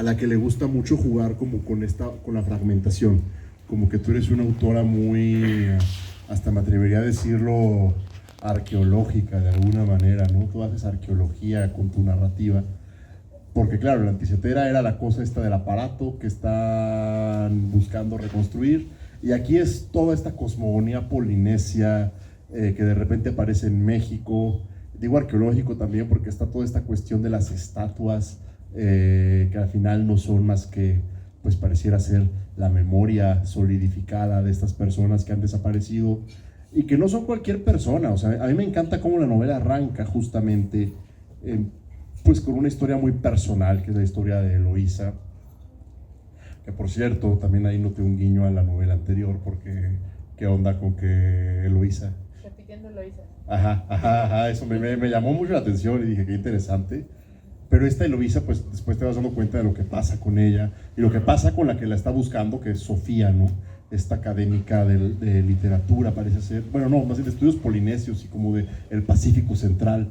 a la que le gusta mucho jugar como con la fragmentación, como que tú eres una autora muy, hasta me atrevería a decirlo, arqueológica de alguna manera, ¿no? Tú haces arqueología con tu narrativa, porque claro, la Anticetera era la cosa esta del aparato que están buscando reconstruir, y aquí es toda esta cosmogonía polinesia que de repente aparece en México, digo arqueológico también porque está toda esta cuestión de las estatuas, que al final no son más que, pues pareciera ser la memoria solidificada de estas personas que han desaparecido y que no son cualquier persona. O sea, a mí me encanta cómo la novela arranca justamente pues con una historia muy personal, que es la historia de Eloísa, que por cierto, también ahí noté un guiño a la novela anterior, porque qué onda con que Eloísa. Repitiendo Eloísa. Ajá, eso me llamó mucho la atención y dije, qué interesante. Pero esta Eloísa, pues después te vas dando cuenta de lo que pasa con ella y lo que pasa con la que la está buscando, que es Sofía, ¿no? Esta académica de literatura, parece ser, bueno, no, más bien de estudios polinesios y como de el Pacífico Central,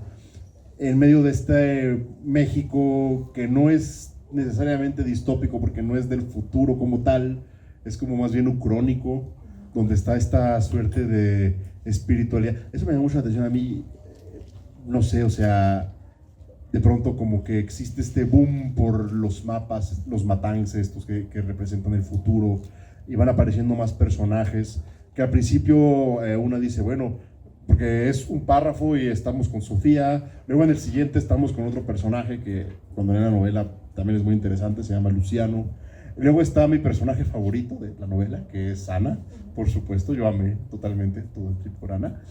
en medio de este México que no es necesariamente distópico porque no es del futuro como tal, es como más bien ucrónico, donde está esta suerte de espiritualidad. Eso me llama mucho la atención a mí, no sé, o sea, de pronto como que existe este boom por los mapas, los matangs estos que representan el futuro, y van apareciendo más personajes, que al principio una dice, bueno, porque es un párrafo y estamos con Sofía, luego en el siguiente estamos con otro personaje que cuando leen la novela también es muy interesante, se llama Luciano, luego está mi personaje favorito de la novela, que es Ana, por supuesto, yo amé totalmente todo el trip por Ana,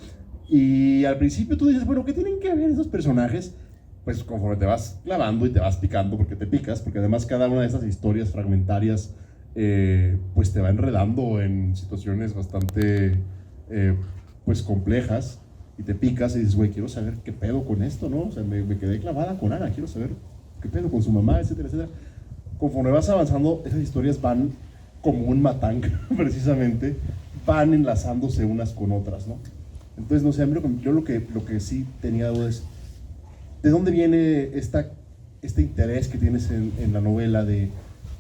y al principio tú dices, bueno, ¿qué tienen que ver esos personajes? Pues conforme te vas clavando y te vas picando, porque te picas, porque además cada una de esas historias fragmentarias pues te va enredando en situaciones bastante pues complejas, y te picas y dices, güey, quiero saber qué pedo con esto, ¿no? O sea, me quedé clavada con Ana, quiero saber qué pedo con su mamá, etcétera, etcétera. Conforme vas avanzando, esas historias van como un matang, precisamente, van enlazándose unas con otras, ¿no? Entonces, no sé, a mí yo lo que sí tenía duda es, ¿de dónde viene este interés que tienes en la novela de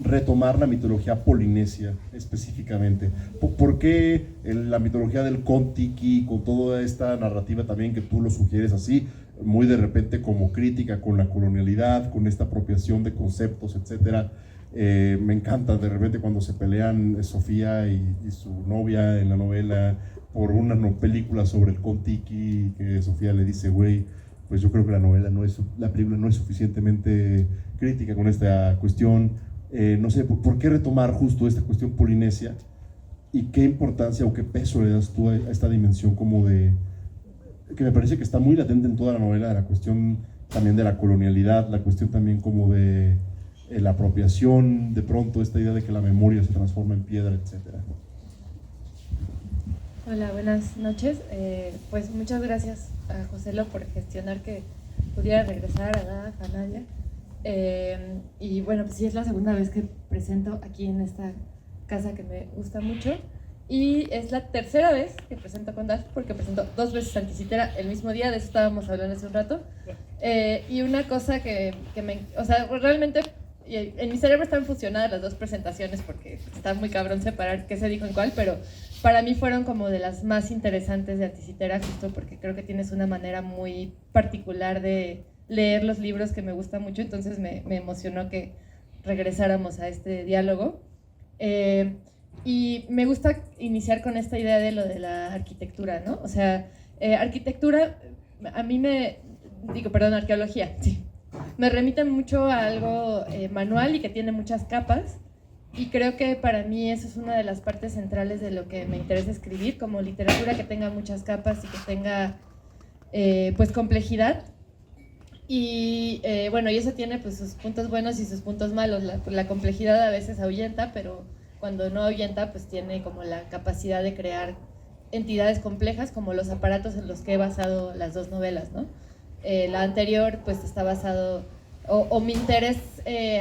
retomar la mitología polinesia específicamente? ¿Por qué la mitología del Kon-Tiki, con toda esta narrativa también que tú lo sugieres así, muy de repente como crítica con la colonialidad, con esta apropiación de conceptos, etcétera? Me encanta de repente cuando se pelean Sofía y su novia en la novela por una película sobre el Kon-Tiki, que Sofía le dice, güey, pues yo creo que la película no es suficientemente crítica con esta cuestión. No sé, ¿por qué retomar justo esta cuestión polinesia? ¿Y qué importancia o qué peso le das tú a esta dimensión como de, que me parece que está muy latente en toda la novela, de la cuestión también de la colonialidad, la cuestión también como de la apropiación, de pronto esta idea de que la memoria se transforma en piedra, etcétera? Hola, buenas noches. Pues muchas gracias a Joselo por gestionar que pudiera regresar a Nadia. Y bueno, pues sí, es la segunda vez que presento aquí en esta casa que me gusta mucho. Y es la tercera vez que presento con Daf, porque presento 2 veces Anticitera el mismo día, de eso estábamos hablando hace un rato. Y una cosa que o sea, realmente en mi cerebro están fusionadas las 2 presentaciones porque está muy cabrón separar qué se dijo en cuál, pero para mí fueron como de las más interesantes de Anticitera, justo porque creo que tienes una manera muy particular de leer los libros que me gusta mucho, entonces me emocionó que regresáramos a este diálogo. Y me gusta iniciar con esta idea de lo de la arquitectura, ¿no? O sea, arquitectura, a mí arqueología, sí. Me remite mucho a algo manual y que tiene muchas capas, y creo que para mí eso es una de las partes centrales de lo que me interesa escribir, como literatura que tenga muchas capas y que tenga pues complejidad. Y bueno, y eso tiene pues sus puntos buenos y sus puntos malos. La complejidad a veces ahuyenta, pero cuando no ahuyenta pues tiene como la capacidad de crear entidades complejas, como los aparatos en los que he basado las 2 novelas, ¿no? La anterior pues está basado, o mi interés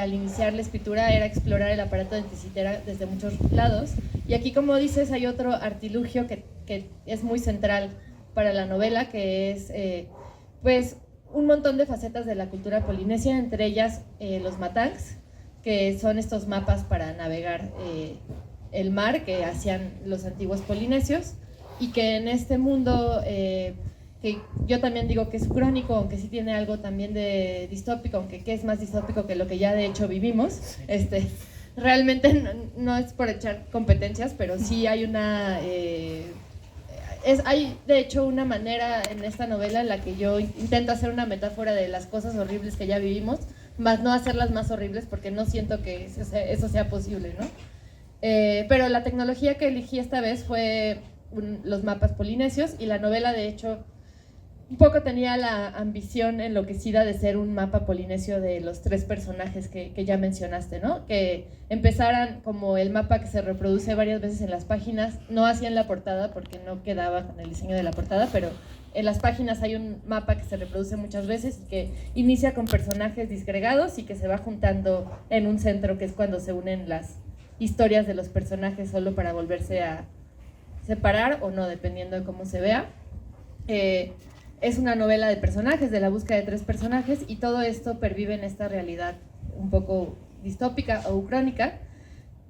al iniciar la escritura era explorar el aparato de Anticitera desde muchos lados, y aquí, como dices, hay otro artilugio que es muy central para la novela, que es pues un montón de facetas de la cultura polinesia, entre ellas los matangs, que son estos mapas para navegar el mar que hacían los antiguos polinesios, y que en este mundo, que yo también digo que es ucrónico, aunque sí tiene algo también de distópico, aunque que es más distópico que lo que ya de hecho vivimos, realmente no es por echar competencias, pero sí hay una... hay de hecho una manera en esta novela en la que yo intento hacer una metáfora de las cosas horribles que ya vivimos, más no hacerlas más horribles, porque no siento que eso sea posible, ¿no? Pero la tecnología que elegí esta vez fue los mapas polinesios, y la novela de hecho un poco tenía la ambición enloquecida de ser un mapa polinesio de los 3 personajes que ya mencionaste, ¿no? Que empezaran como el mapa que se reproduce varias veces en las páginas, no así en la portada porque no quedaba con el diseño de la portada, pero en las páginas hay un mapa que se reproduce muchas veces y que inicia con personajes disgregados y que se va juntando en un centro, que es cuando se unen las historias de los personajes solo para volverse a separar o no, dependiendo de cómo se vea. Es una novela de personajes, de la búsqueda de 3 personajes, y todo esto pervive en esta realidad un poco distópica o ucrónica.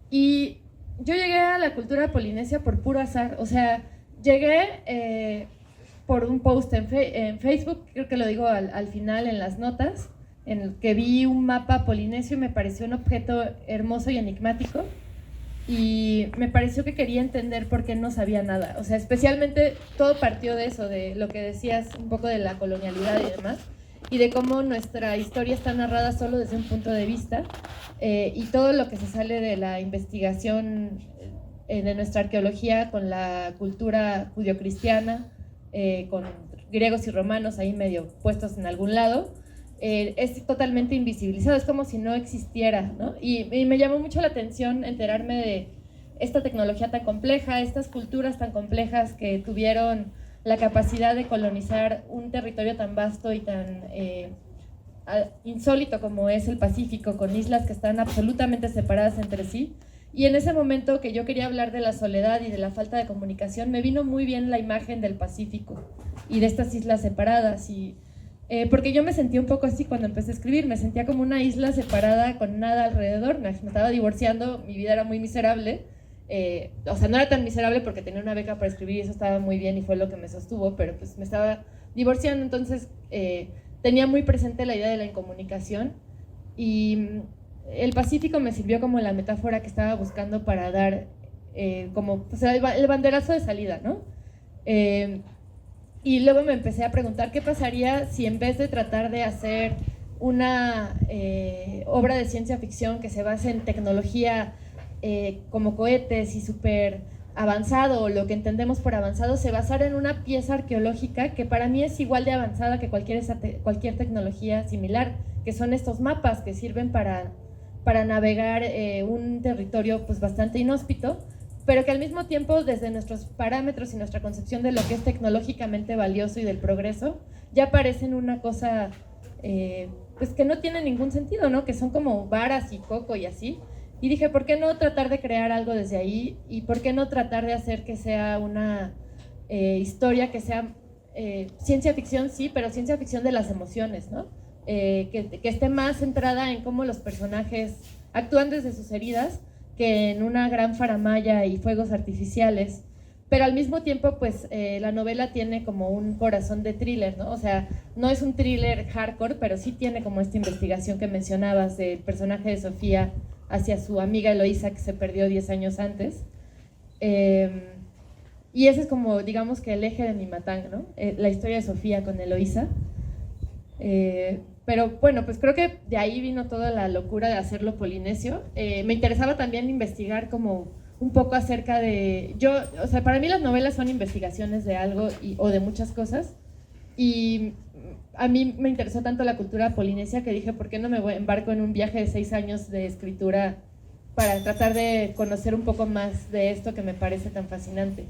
Y yo llegué a la cultura polinesia por puro azar, o sea, llegué por un post en Facebook, creo que lo digo al final en las notas, en el que vi un mapa polinesio y me pareció un objeto hermoso y enigmático, y me pareció que quería entender por qué no sabía nada. O sea, especialmente todo partió de eso, de lo que decías un poco de la colonialidad y demás, y de cómo nuestra historia está narrada solo desde un punto de vista, y todo lo que se sale de la investigación de nuestra arqueología con la cultura judio-cristiana, con griegos y romanos ahí medio puestos en algún lado, es totalmente invisibilizado, es como si no existiera, ¿no? Y me llamó mucho la atención enterarme de esta tecnología tan compleja, estas culturas tan complejas que tuvieron la capacidad de colonizar un territorio tan vasto y tan insólito como es el Pacífico, con islas que están absolutamente separadas entre sí. Y en ese momento que yo quería hablar de la soledad y de la falta de comunicación, me vino muy bien la imagen del Pacífico y de estas islas separadas, y porque yo me sentía un poco así cuando empecé a escribir, me sentía como una isla separada con nada alrededor, me estaba divorciando, mi vida era muy miserable, o sea, no era tan miserable porque tenía una beca para escribir y eso estaba muy bien y fue lo que me sostuvo, pero pues me estaba divorciando, entonces tenía muy presente la idea de la incomunicación, y el Pacífico me sirvió como la metáfora que estaba buscando para dar como pues, el banderazo de salida, ¿no? Y luego me empecé a preguntar qué pasaría si en vez de tratar de hacer una obra de ciencia ficción que se base en tecnología como cohetes y súper avanzado, o lo que entendemos por avanzado, se basara en una pieza arqueológica que para mí es igual de avanzada que cualquier tecnología similar, que son estos mapas que sirven para navegar un territorio pues bastante inhóspito, pero que al mismo tiempo desde nuestros parámetros y nuestra concepción de lo que es tecnológicamente valioso y del progreso, ya parecen una cosa pues que no tiene ningún sentido, ¿no? Que son como varas y coco y así. Y dije, ¿por qué no tratar de crear algo desde ahí? ¿Y por qué no tratar de hacer que sea una historia que sea ciencia ficción, sí, pero ciencia ficción de las emociones, ¿no? Que esté más centrada en cómo los personajes actúan desde sus heridas que en una gran faramalla y fuegos artificiales, pero al mismo tiempo pues la novela tiene como un corazón de thriller, ¿no? O sea, no es un thriller hardcore, pero sí tiene como esta investigación que mencionabas del personaje de Sofía hacia su amiga Eloísa, que se perdió 10 años antes, y ese es como digamos que el eje de mi matang, ¿no? La historia de Sofía con Eloísa. Pero bueno, pues creo que de ahí vino toda la locura de hacerlo polinesio. Me interesaba también investigar como un poco acerca de... o sea, para mí las novelas son investigaciones de algo o de muchas cosas, y a mí me interesó tanto la cultura polinesia que dije, ¿por qué no me embarco en un viaje de 6 años de escritura para tratar de conocer un poco más de esto que me parece tan fascinante?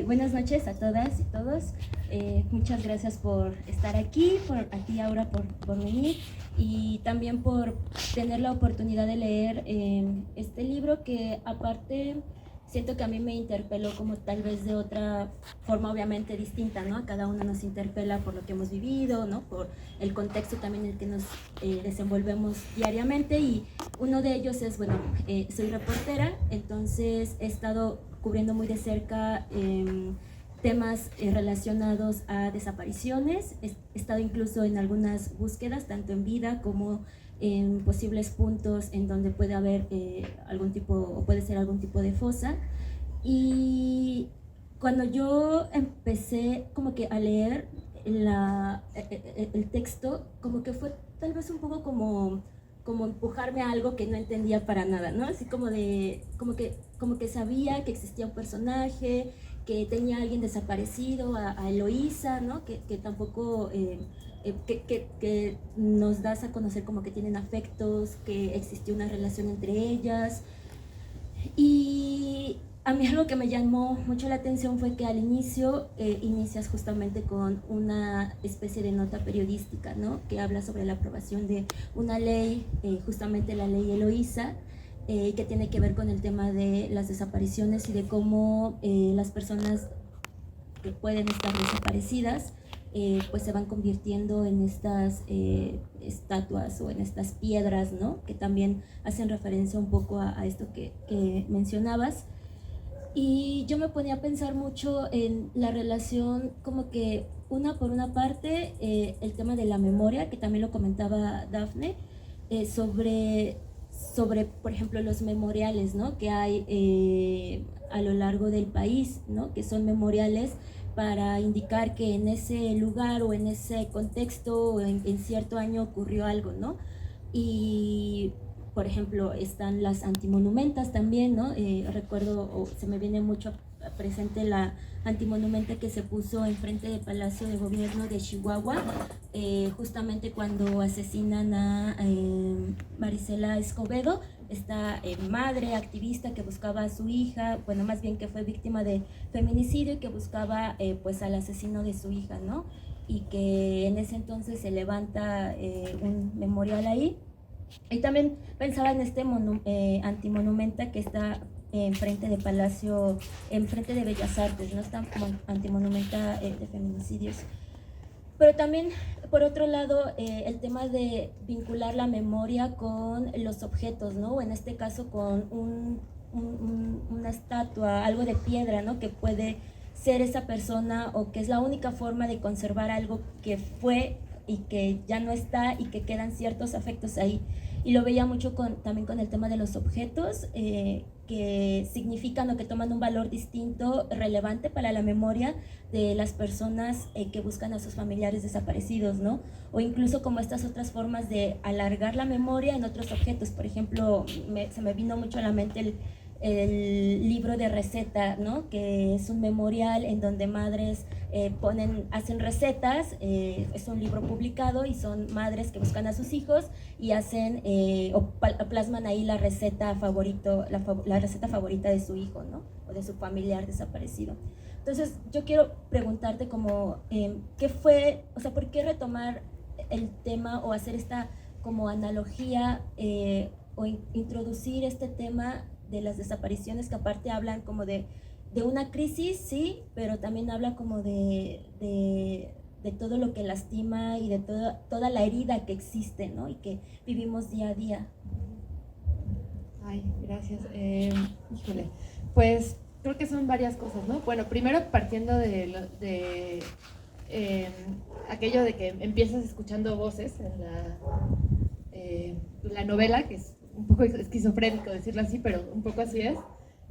Buenas noches a todas y todos. Muchas gracias por estar aquí, a ti Aura por venir, y también por tener la oportunidad de leer este libro, que aparte siento que a mí me interpeló como tal vez de otra forma obviamente distinta, ¿no? A cada uno nos interpela por lo que hemos vivido, ¿no? Por el contexto también en el que nos desenvolvemos diariamente, y uno de ellos es, bueno, soy reportera, entonces he estado cubriendo muy de cerca temas relacionados a desapariciones. He estado incluso en algunas búsquedas, tanto en vida como en posibles puntos en donde puede haber algún tipo, o puede ser algún tipo de fosa. Y cuando yo empecé como que a leer el texto, como que fue tal vez un poco como empujarme a algo que no entendía para nada, ¿no? Así como que sabía que existía un personaje, que tenía a alguien desaparecido, a Eloísa, ¿no? Que tampoco, que nos das a conocer como que tienen afectos, que existió una relación entre ellas. Y a mí algo que me llamó mucho la atención fue que al inicio inicias justamente con una especie de nota periodística, ¿no? Que habla sobre la aprobación de una ley, justamente la ley Eloísa, que tiene que ver con el tema de las desapariciones y de cómo las personas que pueden estar desaparecidas pues se van convirtiendo en estas estatuas o en estas piedras, ¿no? Que también hacen referencia un poco a esto que mencionabas. Y yo me ponía a pensar mucho en la relación, como que por una parte el tema de la memoria, que también lo comentaba Dafne, sobre, por ejemplo, los memoriales, ¿no? Que hay a lo largo del país, ¿no? Que son memoriales para indicar que en ese lugar o en ese contexto o en cierto año ocurrió algo, ¿no? Y, por ejemplo, están las antimonumentas también, ¿no? Recuerdo, o se me viene mucho presente la antimonumenta que se puso enfrente del Palacio de Gobierno de Chihuahua, justamente cuando asesinan a Marisela Escobedo, esta madre activista que buscaba a su hija, bueno, más bien que fue víctima de feminicidio y que buscaba pues al asesino de su hija, ¿no? Y que en ese entonces se levanta un memorial ahí. Y también pensaba en este antimonumenta que está enfrente de Palacio, enfrente de Bellas Artes, ¿no? Está antimonumenta de feminicidios. Pero también, por otro lado, el tema de vincular la memoria con los objetos, ¿no? O en este caso con una estatua, algo de piedra, ¿no? Que puede ser esa persona, o que es la única forma de conservar algo que fue y que ya no está y que quedan ciertos afectos ahí. Y lo veía mucho también con el tema de los objetos, que significan o que toman un valor distinto, relevante para la memoria de las personas que buscan a sus familiares desaparecidos, ¿no? O incluso como estas otras formas de alargar la memoria en otros objetos. Por ejemplo, se me vino mucho a la mente el libro de receta, ¿no? Que es un memorial en donde madres hacen recetas, es un libro publicado y son madres que buscan a sus hijos y hacen o plasman ahí la receta la receta favorita de su hijo, ¿no? O de su familiar desaparecido. Entonces yo quiero preguntarte como ¿qué fue, o sea, por qué retomar el tema o hacer esta como analogía o introducir este tema de las desapariciones, que aparte hablan como de una crisis, sí, pero también habla como de todo lo que lastima y de toda la herida que existe, ¿no? Y que vivimos día a día. Ay, gracias. Híjole, pues creo que son varias cosas, ¿no? Bueno, primero partiendo de aquello de que empiezas escuchando voces en la novela, que es un poco esquizofrénico decirlo así, pero un poco así es.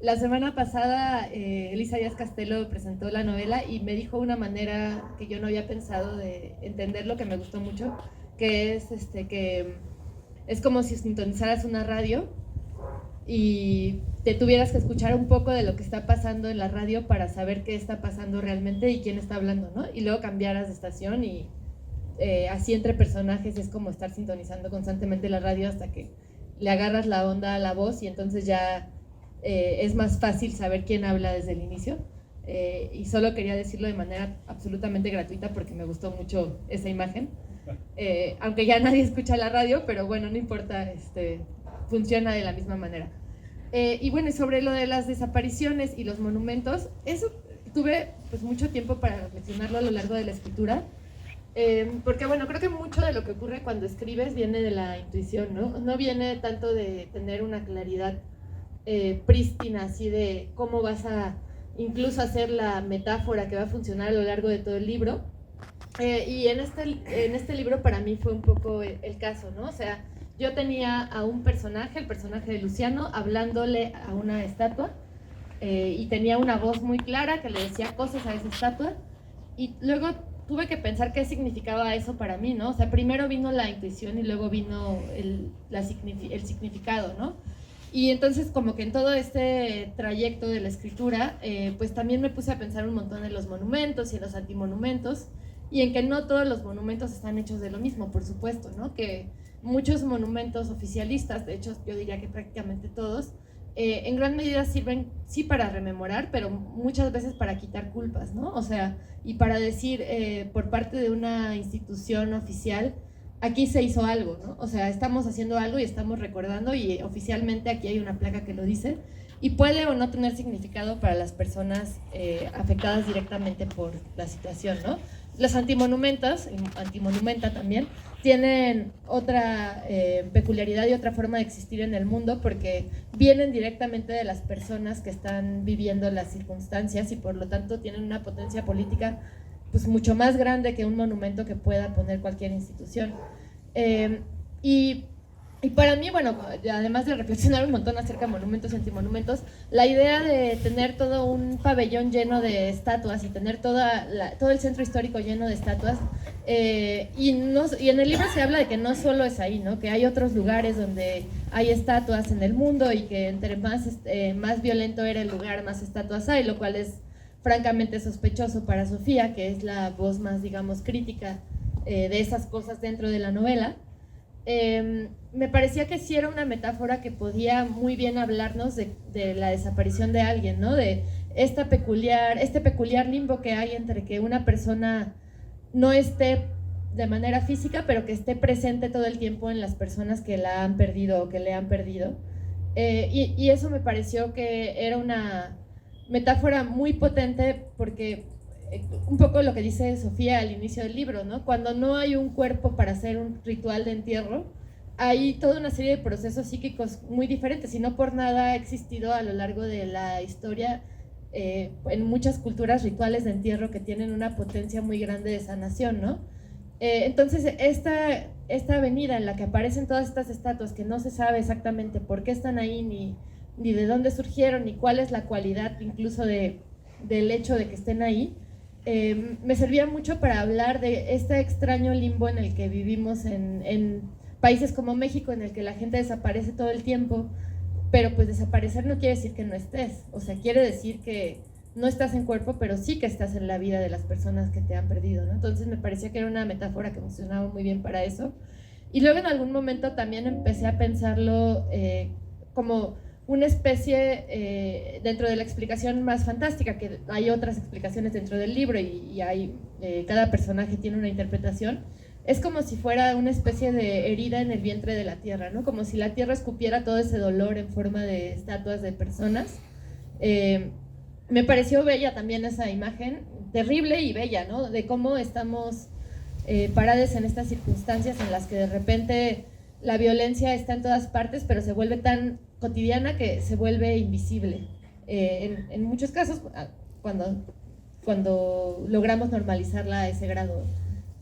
La semana pasada Elisa Díaz Castelo presentó la novela y me dijo una manera que yo no había pensado de entenderlo, que me gustó mucho, que es que es como si sintonizaras una radio y te tuvieras que escuchar un poco de lo que está pasando en la radio para saber qué está pasando realmente y quién está hablando, ¿no? Y luego cambiaras de estación y así entre personajes es como estar sintonizando constantemente la radio hasta que le agarras la onda a la voz y entonces ya es más fácil saber quién habla desde el inicio. Y solo quería decirlo de manera absolutamente gratuita porque me gustó mucho esa imagen. Aunque ya nadie escucha la radio, pero bueno, no importa, funciona de la misma manera. Y bueno, sobre lo de las desapariciones y los monumentos, eso tuve pues mucho tiempo para reflexionarlo a lo largo de la escritura, porque bueno, creo que mucho de lo que ocurre cuando escribes viene de la intuición, ¿no? No viene tanto de tener una claridad prístina, así de cómo vas a incluso hacer la metáfora que va a funcionar a lo largo de todo el libro. Y en este libro para mí fue un poco el caso, ¿no? O sea, yo tenía a un personaje, el personaje de Luciano, hablándole a una estatua, y tenía una voz muy clara que le decía cosas a esa estatua, y luego tuve que pensar qué significaba eso para mí, ¿no? O sea, primero vino la intuición y luego vino el significado, ¿no? Y entonces como que en todo este trayecto de la escritura, pues también me puse a pensar un montón en los monumentos y en los antimonumentos, y en que no todos los monumentos están hechos de lo mismo, por supuesto, ¿no? Que muchos monumentos oficialistas, de hecho yo diría que prácticamente todos, en gran medida sirven sí para rememorar, pero muchas veces para quitar culpas, ¿no? O sea, y para decir por parte de una institución oficial, aquí se hizo algo, ¿no? O sea, estamos haciendo algo y estamos recordando, y oficialmente aquí hay una placa que lo dice, y puede o no tener significado para las personas afectadas directamente por la situación, ¿no? Los antimonumentos, antimonumenta también, tienen otra peculiaridad y otra forma de existir en el mundo, porque vienen directamente de las personas que están viviendo las circunstancias, y por lo tanto tienen una potencia política pues mucho más grande que un monumento que pueda poner cualquier institución. Y para mí, bueno, además de reflexionar un montón acerca de monumentos y antimonumentos, la idea de tener todo un pabellón lleno de estatuas y tener todo el centro histórico lleno de estatuas, y en el libro se habla de que no solo es ahí, ¿no? Que hay otros lugares donde hay estatuas en el mundo, y que entre más violento era el lugar, más estatuas hay, lo cual es francamente sospechoso para Sofía, que es la voz más, digamos, crítica de esas cosas dentro de la novela. Me parecía que sí era una metáfora que podía muy bien hablarnos de la desaparición de alguien, ¿no? De este peculiar limbo que hay entre que una persona no esté de manera física, pero que esté presente todo el tiempo en las personas que la han perdido o que le han perdido. Y eso me pareció que era una metáfora muy potente, porque un poco lo que dice Sofía al inicio del libro, ¿no? Cuando no hay un cuerpo para hacer un ritual de entierro, hay toda una serie de procesos psíquicos muy diferentes, y no por nada ha existido a lo largo de la historia en muchas culturas rituales de entierro que tienen una potencia muy grande de sanación, ¿no? Entonces esta avenida en la que aparecen todas estas estatuas, que no se sabe exactamente por qué están ahí, ni de dónde surgieron, ni cuál es la cualidad incluso del hecho de que estén ahí, me servía mucho para hablar de este extraño limbo en el que vivimos en países como México, en el que la gente desaparece todo el tiempo, pero pues desaparecer no quiere decir que no estés, o sea, quiere decir que no estás en cuerpo, pero sí que estás en la vida de las personas que te han perdido, ¿no? Entonces me parecía que era una metáfora que funcionaba muy bien para eso. Y luego en algún momento también empecé a pensarlo como una especie dentro de la explicación más fantástica, que hay otras explicaciones dentro del libro, y hay, cada personaje tiene una interpretación. Es como si fuera una especie de herida en el vientre de la tierra, ¿no? Como si la tierra escupiera todo ese dolor en forma de estatuas de personas. Me pareció bella también esa imagen, terrible y bella, ¿no? De cómo estamos parados en estas circunstancias en las que de repente la violencia está en todas partes, pero se vuelve tan cotidiana que se vuelve invisible. En muchos casos, cuando logramos normalizarla a ese grado.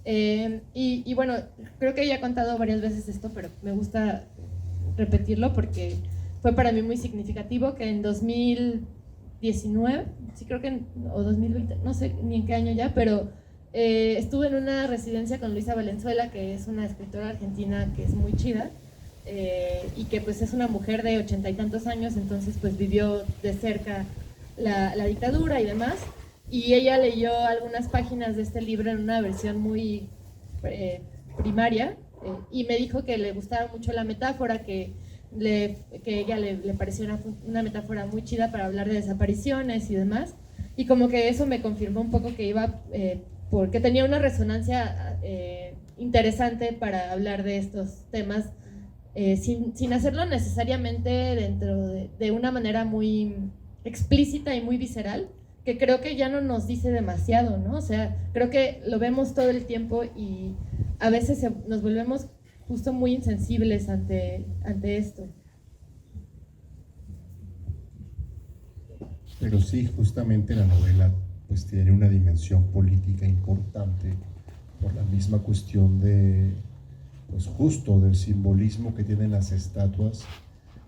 Y bueno, creo que ya he contado varias veces esto, pero me gusta repetirlo porque fue para mí muy significativo que en 2019, sí creo que, o 2020, no sé ni en qué año ya, pero estuve en una residencia con Luisa Valenzuela, que es una escritora argentina que es muy chida, y que pues es una mujer de 80 y tantos años, entonces pues vivió de cerca la dictadura y demás, y ella leyó algunas páginas de este libro en una versión muy primaria, y me dijo que le gustaba mucho la metáfora, que ella le pareció una metáfora muy chida para hablar de desapariciones y demás, y como que eso me confirmó un poco que iba, porque tenía una resonancia interesante para hablar de estos temas sin hacerlo necesariamente dentro de una manera muy explícita y muy visceral, que creo que ya no nos dice demasiado, ¿no? O sea, creo que lo vemos todo el tiempo y a veces nos volvemos justo muy insensibles ante esto. Pero sí, justamente la novela pues tiene una dimensión política importante por la misma cuestión de, pues justo del simbolismo que tienen las estatuas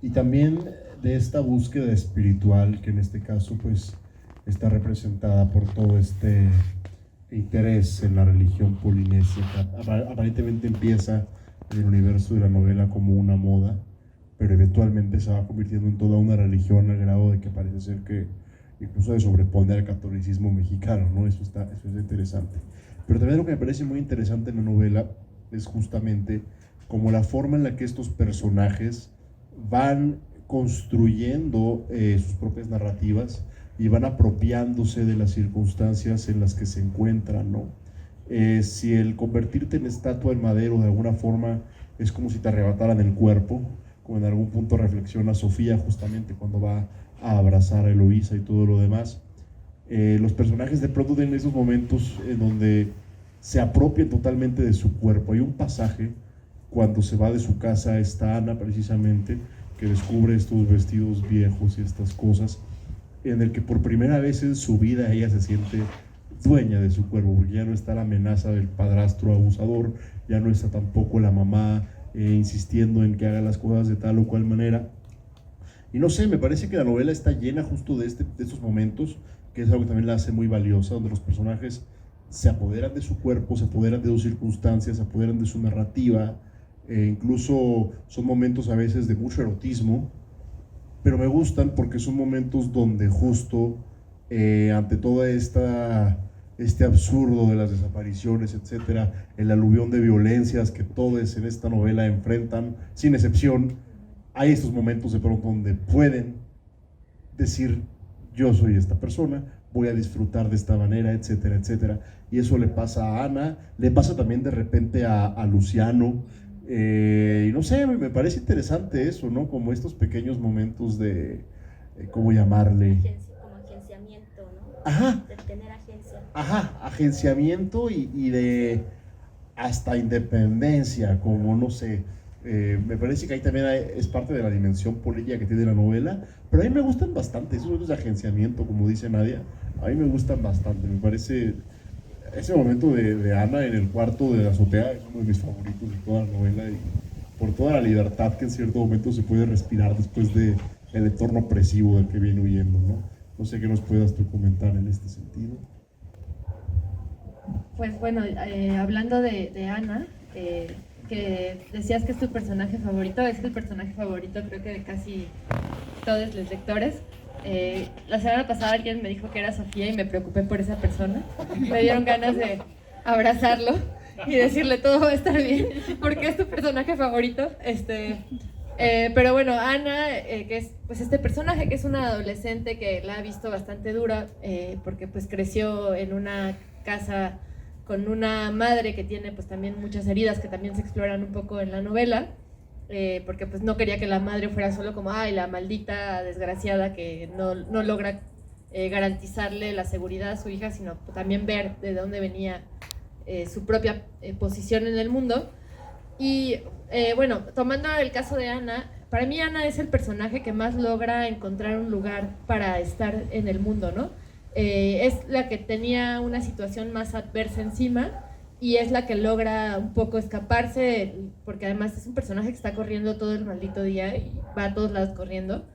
y también de esta búsqueda espiritual que en este caso pues está representada por todo este interés en la religión polinesia que aparentemente empieza en el universo de la novela como una moda, pero eventualmente se va convirtiendo en toda una religión al grado de que parece ser que incluso de sobrepone al catolicismo mexicano, ¿no? Eso es interesante. Pero también lo que me parece muy interesante en la novela es justamente como la forma en la que estos personajes van construyendo sus propias narrativas y van apropiándose de las circunstancias en las que se encuentran, ¿no? Si el convertirte en estatua en madero de alguna forma es como si te arrebataran el cuerpo, como en algún punto reflexiona Sofía justamente cuando va a abrazar a Eloísa y todo lo demás, los personajes de pronto tienen esos momentos en donde se apropian totalmente de su cuerpo. Hay un pasaje cuando se va de su casa esta Ana precisamente, que descubre estos vestidos viejos y estas cosas, en el que por primera vez en su vida ella se siente dueña de su cuerpo, porque ya no está la amenaza del padrastro abusador, ya no está tampoco la mamá insistiendo en que haga las cosas de tal o cual manera. Y no sé, me parece que la novela está llena justo de estos momentos, que es algo que también la hace muy valiosa, donde los personajes se apoderan de su cuerpo, se apoderan de sus circunstancias, se apoderan de su narrativa, incluso son momentos a veces de mucho erotismo, pero me gustan porque son momentos donde justo ante toda este absurdo de las desapariciones, etcétera, el aluvión de violencias que todos en esta novela enfrentan, sin excepción, hay estos momentos de pronto donde pueden decir, yo soy esta persona, voy a disfrutar de esta manera, etcétera, etcétera. Y eso le pasa a Ana, le pasa también de repente a Luciano, y no sé, me parece interesante eso, ¿no? Como estos pequeños momentos de, ¿cómo llamarle? Como agenciamiento, ¿no? Ajá. De tener agencia. Ajá, agenciamiento y de hasta independencia, como no sé. Me parece que ahí también es parte de la dimensión política que tiene la novela, pero a mí me gustan bastante esos momentos de agenciamiento, como dice Nadia, a mí me gustan bastante, me parece ese momento de Ana en el cuarto de la azotea es uno de mis favoritos de toda la novela y por toda la libertad que en cierto momento se puede respirar después del entorno opresivo del que viene huyendo, ¿no? No sé qué nos puedas tú comentar en este sentido. Pues bueno, hablando de Ana, que decías que es tu personaje favorito, es el personaje favorito creo que de casi todos los lectores. La semana pasada alguien me dijo que era Sofía y me preocupé por esa persona. Me dieron ganas de abrazarlo y decirle todo va a estar bien porque es tu personaje favorito. Pero bueno, Ana, que es pues este personaje que es una adolescente que la ha visto bastante dura porque pues creció en una casa con una madre que tiene pues también muchas heridas que también se exploran un poco en la novela, porque pues no quería que la madre fuera solo como ay, la maldita desgraciada que no logra garantizarle la seguridad a su hija, sino también ver de dónde venía su propia posición en el mundo. Y bueno, tomando el caso de Ana, para mí Ana es el personaje que más logra encontrar un lugar para estar en el mundo, ¿no? Es la que tenía una situación más adversa encima y es la que logra un poco escaparse, porque además es un personaje que está corriendo todo el maldito día y va a todos lados corriendo,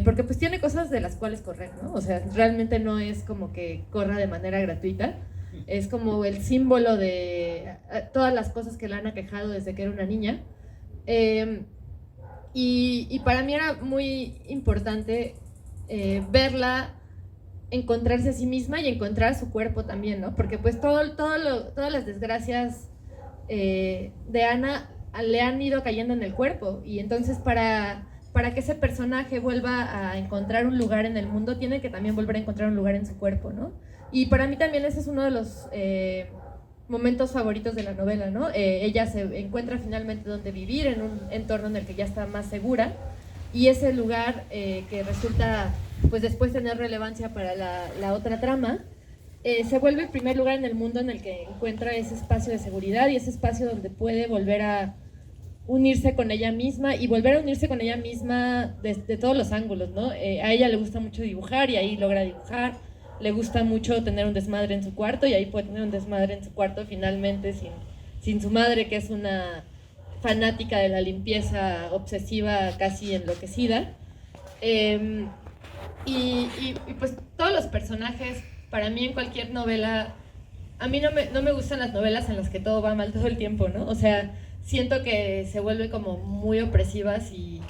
porque pues tiene cosas de las cuales correr, ¿no? O sea, realmente no es como que corra de manera gratuita, es como el símbolo de todas las cosas que la han aquejado desde que era una niña. Y para mí era muy importante verla encontrarse a sí misma y encontrar su cuerpo también, ¿no? Porque pues todas las desgracias de Ana le han ido cayendo en el cuerpo y entonces para que ese personaje vuelva a encontrar un lugar en el mundo tiene que también volver a encontrar un lugar en su cuerpo, ¿no? Y para mí también ese es uno de los momentos favoritos de la novela, ¿no? Ella se encuentra finalmente donde vivir, en un entorno en el que ya está más segura, y ese lugar que resulta, pues después tener relevancia para la otra trama, se vuelve el primer lugar en el mundo en el que encuentra ese espacio de seguridad y ese espacio donde puede volver a unirse con ella misma y volver a unirse con ella misma de todos los ángulos, ¿no? A ella le gusta mucho dibujar y ahí logra dibujar, le gusta mucho tener un desmadre en su cuarto y ahí puede tener un desmadre en su cuarto finalmente sin su madre, que es una fanática de la limpieza obsesiva, casi enloquecida. Y pues todos los personajes, para mí en cualquier novela, a mí no me gustan las novelas en las que todo va mal todo el tiempo, ¿no? O sea, siento que se vuelven como muy opresivas y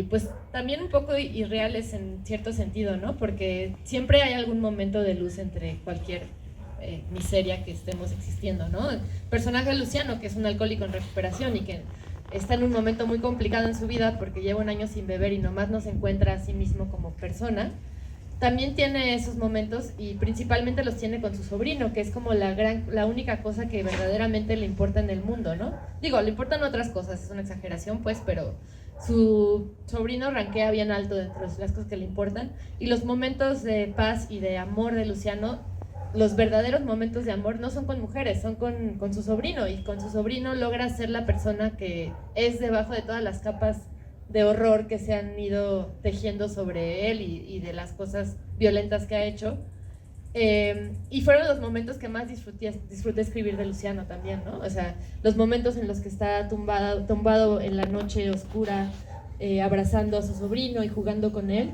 pues también un poco irreales en cierto sentido, ¿no? Porque siempre hay algún momento de luz entre cualquier miseria que estemos existiendo, ¿no? El personaje de Luciano, que es un alcohólico en recuperación y que está en un momento muy complicado en su vida porque lleva un año sin beber y nomás no se encuentra a sí mismo como persona, también tiene esos momentos y principalmente los tiene con su sobrino, que es como la única cosa que verdaderamente le importa en el mundo, ¿no? Digo, le importan otras cosas, es una exageración pues, pero su sobrino rankea bien alto dentro de las cosas que le importan, y los momentos de paz y de amor de Luciano, los verdaderos momentos de amor no son con mujeres, son con su sobrino, y con su sobrino logra ser la persona que es debajo de todas las capas de horror que se han ido tejiendo sobre él y de las cosas violentas que ha hecho. Y fueron los momentos que más disfruté escribir de Luciano también, ¿no? O sea, los momentos en los que está tumbado en la noche oscura, abrazando a su sobrino y jugando con él,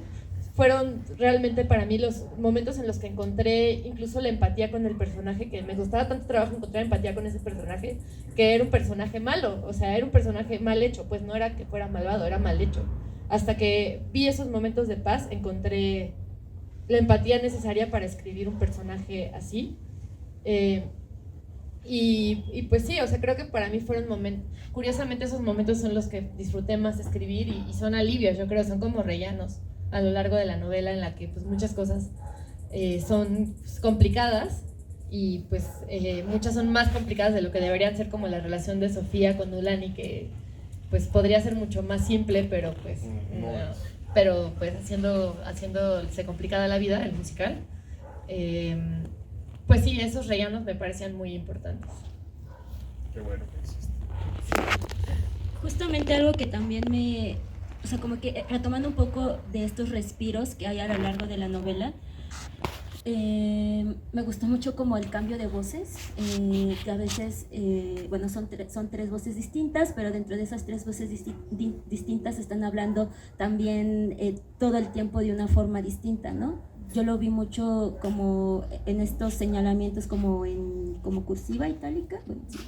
fueron realmente para mí los momentos en los que encontré incluso la empatía con el personaje, que me costaba tanto trabajo encontrar empatía con ese personaje, que era un personaje malo, o sea, era un personaje mal hecho, pues no era que fuera malvado, era mal hecho. Hasta que vi esos momentos de paz, encontré la empatía necesaria para escribir un personaje así. Y pues sí, o sea, creo que para mí fueron momentos, curiosamente esos momentos son los que disfruté más escribir y son alivios, yo creo, son como rellanos a lo largo de la novela, en la que pues muchas cosas son complicadas y pues muchas son más complicadas de lo que deberían ser, como la relación de Sofía con Ulani, que pues podría ser mucho más simple, pero pues no, pero pues haciéndose complicada la vida, el musical. Pues sí, esos rellanos me parecían muy importantes. Qué bueno que existe. Justamente algo que también o sea, como que retomando un poco de estos respiros que hay a lo largo de la novela, me gustó mucho como el cambio de voces, que a veces, bueno, son tres voces distintas, pero dentro de esas tres voces distintas están hablando también todo el tiempo de una forma distinta, ¿no? Yo lo vi mucho como en estos señalamientos como cursiva itálica, bueno, sí.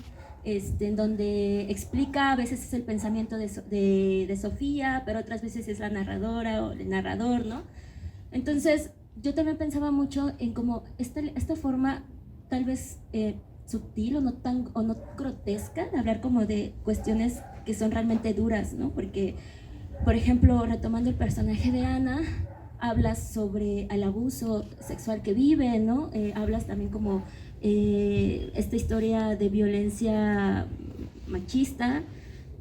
En donde explica, a veces es el pensamiento de Sofía, pero otras veces es la narradora o el narrador, ¿no? Entonces, yo también pensaba mucho en como esta forma tal vez sutil o no grotesca de hablar como de cuestiones que son realmente duras, ¿no? Porque, por ejemplo, retomando el personaje de Ana, hablas sobre el abuso sexual que vive, ¿no? Hablas también como esta historia de violencia machista,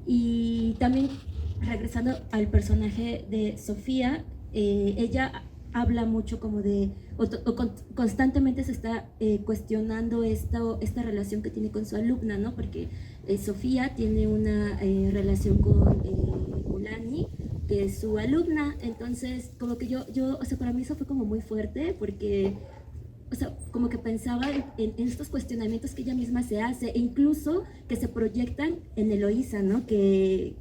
y también regresando al personaje de Sofía, ella habla mucho como constantemente se está cuestionando esta relación que tiene con su alumna, ¿no? Porque Sofía tiene una relación con Ulani, que es su alumna. Entonces como que yo, o sea, para mí eso fue como muy fuerte, porque, o sea, como que pensaba en estos cuestionamientos que ella misma se hace, e incluso que se proyectan en Eloísa, ¿no? Que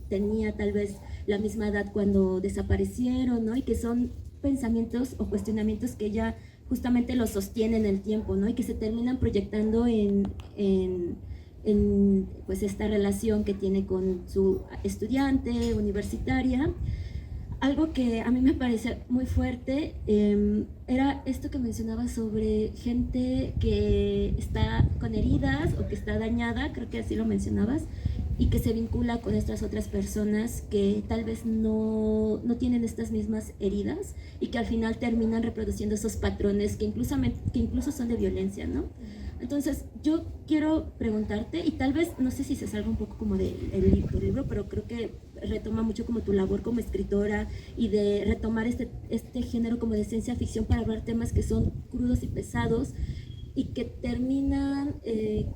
tenía tal vez la misma edad cuando desaparecieron, ¿no? Y que son pensamientos o cuestionamientos que ella justamente los sostiene en el tiempo, ¿no? Y que se terminan proyectando en pues esta relación que tiene con su estudiante universitaria. Algo que a mí me parece muy fuerte era esto que mencionaba sobre gente que está con heridas o que está dañada, creo que así lo mencionabas, y que se vincula con estas otras personas que tal vez no tienen estas mismas heridas y que al final terminan reproduciendo esos patrones que incluso son de violencia, ¿no? Entonces, yo quiero preguntarte, y tal vez, no sé si se salga un poco como del libro, pero creo que retoma mucho como tu labor como escritora y de retomar este género como de ciencia ficción para hablar temas que son crudos y pesados y que terminan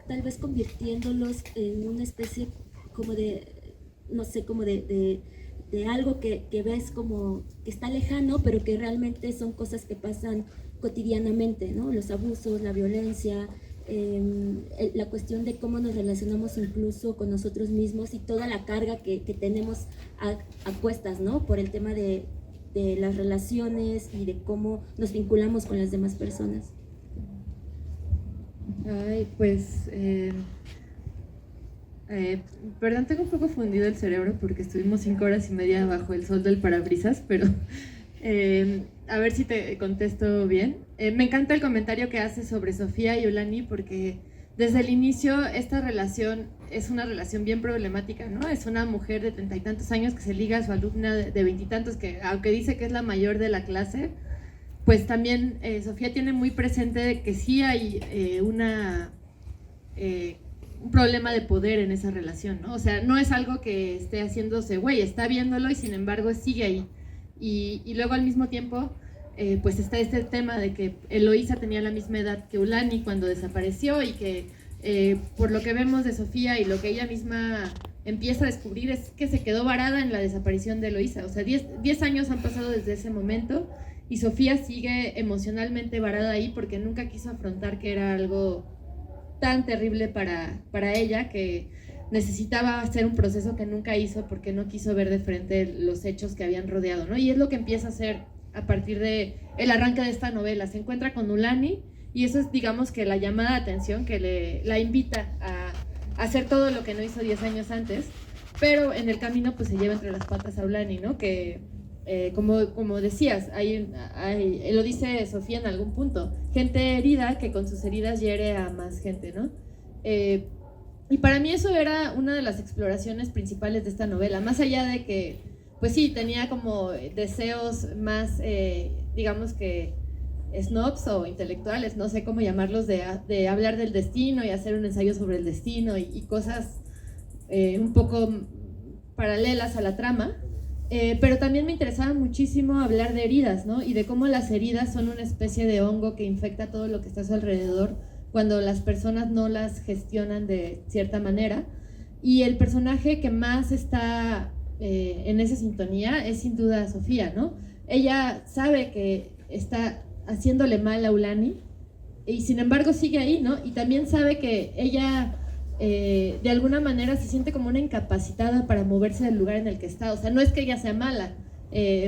tal vez convirtiéndolos en una especie como de, no sé, como de algo que ves como que está lejano, pero que realmente son cosas que pasan cotidianamente, ¿no? Los abusos, la violencia, la cuestión de cómo nos relacionamos incluso con nosotros mismos y toda la carga que tenemos a cuestas, ¿no? Por el tema de las relaciones y de cómo nos vinculamos con las demás personas. Ay, pues, perdón, tengo un poco fundido el cerebro porque estuvimos 5 horas y media bajo el sol del parabrisas, pero a ver si te contesto bien. Me encanta el comentario que haces sobre Sofía y Ulani porque desde el inicio esta relación es una relación bien problemática, ¿no? Es una mujer de 30 y tantos años que se liga a su alumna de 20 y tantos que, aunque dice que es la mayor de la clase, pues también Sofía tiene muy presente que sí hay un problema de poder en esa relación, ¿no? O sea, no es algo que esté haciéndose güey, está viéndolo y sin embargo sigue ahí. Y luego al mismo tiempo, pues está este tema de que Eloísa tenía la misma edad que Ulani cuando desapareció y que por lo que vemos de Sofía y lo que ella misma empieza a descubrir es que se quedó varada en la desaparición de Eloísa. O sea, 10 años han pasado desde ese momento y Sofía sigue emocionalmente varada ahí porque nunca quiso afrontar que era algo tan terrible para ella que necesitaba hacer un proceso que nunca hizo porque no quiso ver de frente los hechos que habían rodeado, ¿no? Y es lo que empieza a hacer a partir de el arranque de esta novela. Se encuentra con Ulani y eso es, digamos, que la llamada de atención que la invita a hacer todo lo que no hizo 10 años antes, pero en el camino pues se lleva entre las patas a Ulani, ¿no? Que como decías, lo dice Sofía en algún punto, gente herida que con sus heridas hiere a más gente, ¿no? Y para mí eso era una de las exploraciones principales de esta novela, más allá de que, pues sí, tenía como deseos más, digamos que snobs o intelectuales, no sé cómo llamarlos, de hablar del destino y hacer un ensayo sobre el destino y cosas un poco paralelas a la trama, pero también me interesaba muchísimo hablar de heridas, ¿no? Y de cómo las heridas son una especie de hongo que infecta todo lo que está a su alrededor cuando las personas no las gestionan de cierta manera. Y el personaje que más está en esa sintonía es sin duda Sofía, ¿no? Ella sabe que está haciéndole mal a Ulani y sin embargo sigue ahí, ¿no? Y también sabe que ella de alguna manera se siente como una incapacitada para moverse del lugar en el que está. O sea, no es que ella sea mala.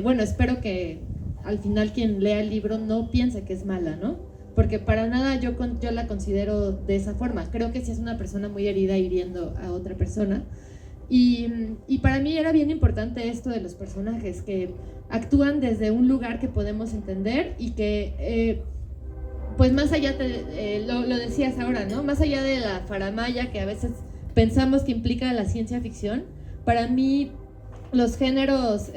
Bueno, espero que al final quien lea el libro no piense que es mala, ¿no? Porque para nada yo la considero de esa forma. Creo que sí es una persona muy herida hiriendo a otra persona. Y para mí era bien importante esto de los personajes, que actúan desde un lugar que podemos entender y que, pues más allá, lo decías ahora, ¿no? Más allá de la faramalla que a veces pensamos que implica la ciencia ficción, para mí los géneros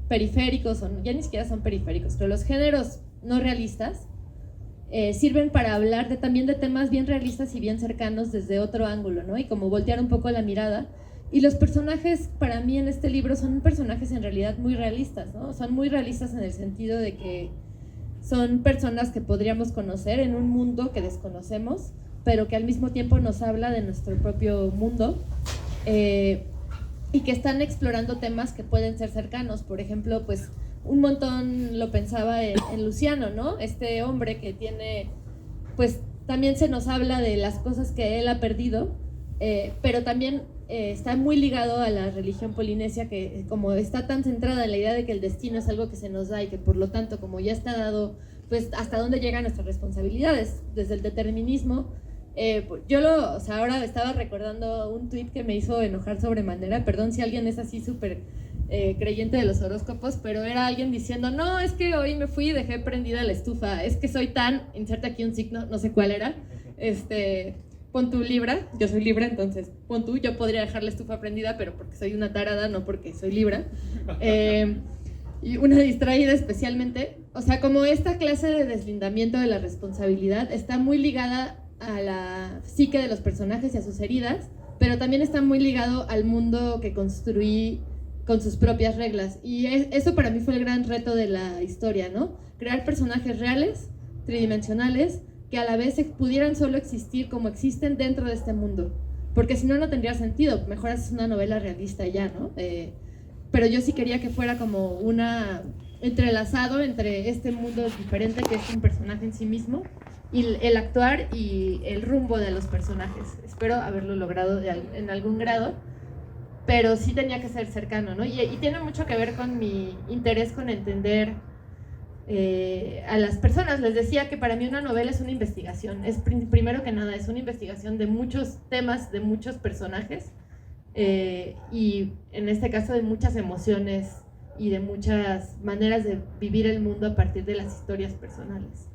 periféricos, ya ni siquiera son periféricos, pero los géneros no realistas, sirven para hablar también de temas bien realistas y bien cercanos desde otro ángulo, ¿no? Y como voltear un poco la mirada. Y los personajes para mí en este libro son personajes en realidad muy realistas, ¿no? Son muy realistas en el sentido de que son personas que podríamos conocer en un mundo que desconocemos, pero que al mismo tiempo nos habla de nuestro propio mundo y que están explorando temas que pueden ser cercanos. Por ejemplo, pues un montón lo pensaba en Luciano, ¿no? Este hombre que tiene, pues también se nos habla de las cosas que él ha perdido, pero también está muy ligado a la religión polinesia, que como está tan centrada en la idea de que el destino es algo que se nos da y que por lo tanto, como ya está dado, pues hasta dónde llegan nuestras responsabilidades, desde el determinismo. O sea, ahora estaba recordando un tuit que me hizo enojar sobremanera, perdón si alguien es así súper creyente de los horóscopos, pero era alguien diciendo, no, es que hoy me fui y dejé prendida la estufa, es que soy tan, inserta aquí un signo, no sé cuál era, pon tú Libra, yo soy Libra, entonces pon tú, yo podría dejar la estufa prendida, pero porque soy una tarada, no porque soy Libra. Y una distraída especialmente. O sea, como esta clase de deslindamiento de la responsabilidad está muy ligada a la psique de los personajes y a sus heridas, pero también está muy ligado al mundo que construí con sus propias reglas. Y eso para mí fue el gran reto de la historia, ¿no? Crear personajes reales, tridimensionales, que a la vez pudieran solo existir como existen dentro de este mundo. Porque si no, no tendría sentido. Mejor haces una novela realista ya, ¿no? Pero yo sí quería que fuera como una entrelazado entre este mundo diferente que es un personaje en sí mismo y el actuar y el rumbo de los personajes. Espero haberlo logrado en algún grado, pero sí tenía que ser cercano, ¿no? Y tiene mucho que ver con mi interés con entender a las personas. Les decía que para mí una novela es una investigación. Es primero que nada, es una investigación de muchos temas, de muchos personajes, y en este caso de muchas emociones y de muchas maneras de vivir el mundo a partir de las historias personales.